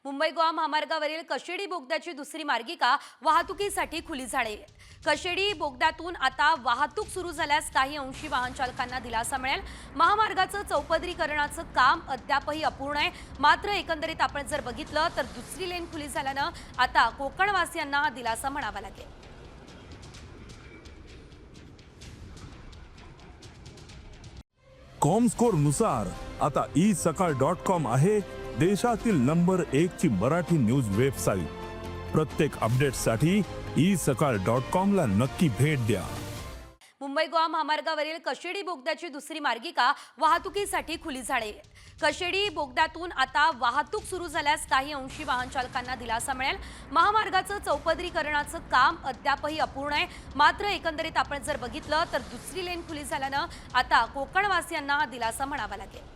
मुंबई गोवा महामार्गावरील कशेडी बोगद्याची दुसरी मार्गिका वाहतुकीसाठी खुली झाली। कशेडी बोगद्यातून आता वाहतूक सुरू झाल्यास काही अंशी वाहन चालकांना दिलासा मिळेल। महामार्गाचं चौपदरीकरणाचं काम अद्यापही अपूर्ण आहे, मात्र एकंदरीत आपण जर बघितलं तर दुसरी लेन खुली झाल्यानं आता कोकणवासियांना दिलासा म्हणावा लागेल। कॉमस्कोर नुसार आता isakal.com आहे देशातील नंबर 1 ची मराठी न्यूज वेबसाईट। प्रत्येक अपडेटसाठी isakal.com ला नक्की भेट द्या। मुंबई गोवा महामार्गावरील कशेडी बोगद्याची दुसरी मार्गिका वाहतुकीसाठी खुली झाली। कशेडी बोगद्यातून आता वाहतूक सुरू झाल्यास काही अंशी वाहन चालकांना दिलासा मिळेल। महामार्गाचं चौपदरीकरणाचं काम अद्यापही अपूर्ण आहे, मात्र एकंदरीत आपण जर बघितलं तर दुसरी लेन खुली झाल्यानं आता कोकणवासियांना दिलासा म्हणावा लागेल।